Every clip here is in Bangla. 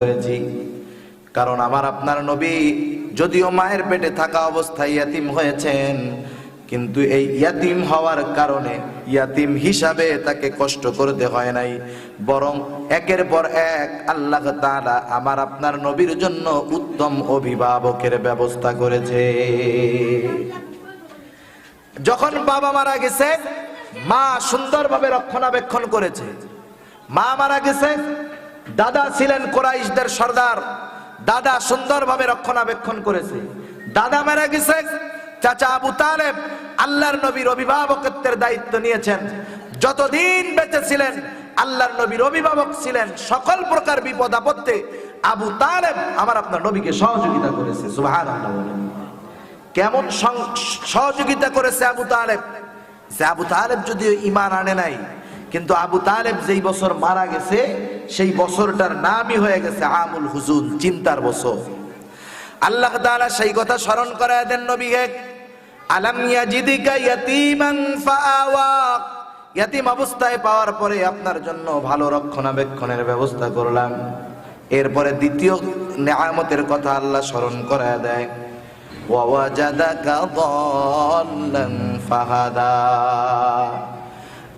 করেছি। কারণ আমার আপনার নবী যদিও মায়ের পেটে থাকা অবস্থায় ইয়াতিম হয়েছেন, কিন্তু এই ইয়াতিম হওয়ার কারণে ইয়াতিম হিসাবে তাকে কষ্ট করতে হয় নাই, বরং একের পর এক আল্লাহ তাআলা আমার আপনার নবীর জন্য উত্তম অভিভাবকের ব্যবস্থা করেছে। যখন বাবা মারা গেছে, মা সুন্দরভাবে রক্ষণাবেক্ষণ করেছে। মা মারা গেছে, দাদা ছিলেন কুরাইশদের সর্দার, দাদা সুন্দরভাবে রক্ষণাবেক্ষণ করেছে। দাদা মারা গেছে, চাচা আবু তালেব আল্লাহর নবীর অভিভাবকত্বের দায়িত্ব নিয়েছেন। যতদিন বেঁচে ছিলেন আল্লাহর নবীর অভিভাবক ছিলেন। সকল প্রকার বিপদ আপদে আবু তালেব আমার আপনার নবীকে সহযোগিতা করেছে। সুবহানাল্লাহ। কেমন সহযোগিতা করেছে আবু তালেব? যে আবু তালেব যদিও ঈমান আনে নাই, কিন্তু আবু তালেব যেই বছর মারা গেছে সেই বছরটার নামই হয়ে গেছে আমুল হুজুন, চিন্তার বছর। আল্লাহ তাআলা সেই কথা স্মরণ করায় দেন নবীকে, আলাম ইয়াজিদিকা ইয়াতীমান ফাআওয়া। ইয়াতীম অবস্থায় পাওয়ার পরে আপনার জন্য ভালো রক্ষণাবেক্ষণের ব্যবস্থা করলাম। এরপরে দ্বিতীয় নেয়ামতের কথা আল্লাহ স্মরণ করায় দেয়, ওয়া ওয়াজাদাকা দাল্লান ফাহাদা।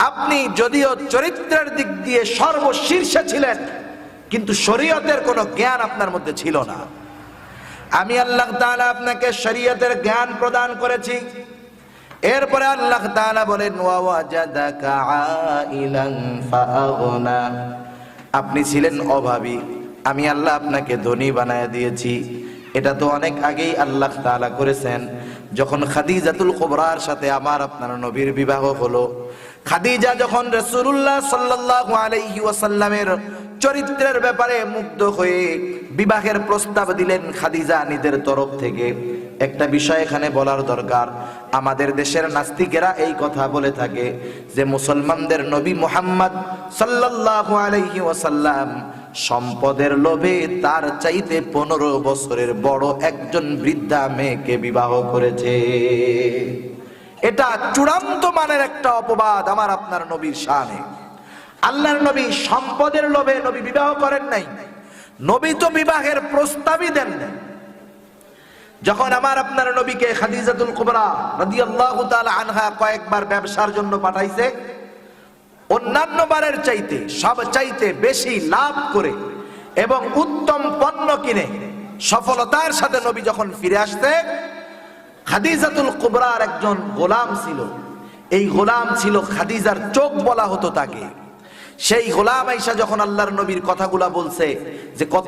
আপনি যদিও চরিত্রের দিক দিয়ে সর্বশীর্ষে ছিলেন, কিন্তু শরীয়তের কোনো জ্ঞান আপনার মধ্যে ছিল না। আমি আল্লাহ তাআলা আপনাকে শরীয়তের জ্ঞান প্রদান করেছি। এরপরে আল্লাহ তাআলা বলেন, ওয়া ওয়াজাদাকা আইলান ফাআগনা। আপনি ছিলেন অভাবী, আমি আল্লাহ আপনাকে ধনী বানায় দিয়েছি। এটা তো অনেক আগেই আল্লাহ তাআলা করেছেন। যখন খাদিজাতুল কুবরার সাথে আমার আপনার নবীর বিবাহ হলো, খাদিজা যখন রাসূলুল্লাহ সাল্লাল্লাহু আলাইহি ওয়াসাল্লামের চরিত্রের ব্যাপারে মুগ্ধ হয়ে বিবাহের প্রস্তাব দিলেন খাদিজা নিজের তরফ থেকে। একটা বিষয় এখানে বলার দরকার, আমাদের দেশের নাস্তিকেরা এই কথা বলে থাকে যে মুসলমানদের নবী মুহাম্মদ সাল্লাল্লাহু আলাইহি ওয়াসাল্লাম সম্পদের লোভে তার চাইতে 15 বছরের বড় একজন বৃদ্ধা মেয়েকে বিবাহ করেছে। এটা চূড়ান্ত মানের একটা অপবাদ আমার আপনার নবীর শানে। আল্লাহর নবী সম্পদের লোভে নবী বিবাহ করেন নাই, নবী তো বিবাহের প্রস্তাবই দেন নাই। যখন আমার আপনার নবীকে খাদিজাতুল কুবরা রাদিয়াল্লাহু তাআলা আনহা কয়েকবার ব্যবসার জন্য পাঠাইছে, অন্যান্য বারের চাইতে সব চাইতে বেশি লাভ করে এবং উত্তম পণ্য কিনে সফলতার সাথে নবী যখন ফিরে আসতে, খাদিজাতুল কুবরার একজন গোলাম ছিল। এই গোলাম ছিল খাদিজার চোখ বলা হতো তাকে। সেই গোলাম আয়েশা যখন আল্লাহর নবীর কথাগুলা বলছে যে কত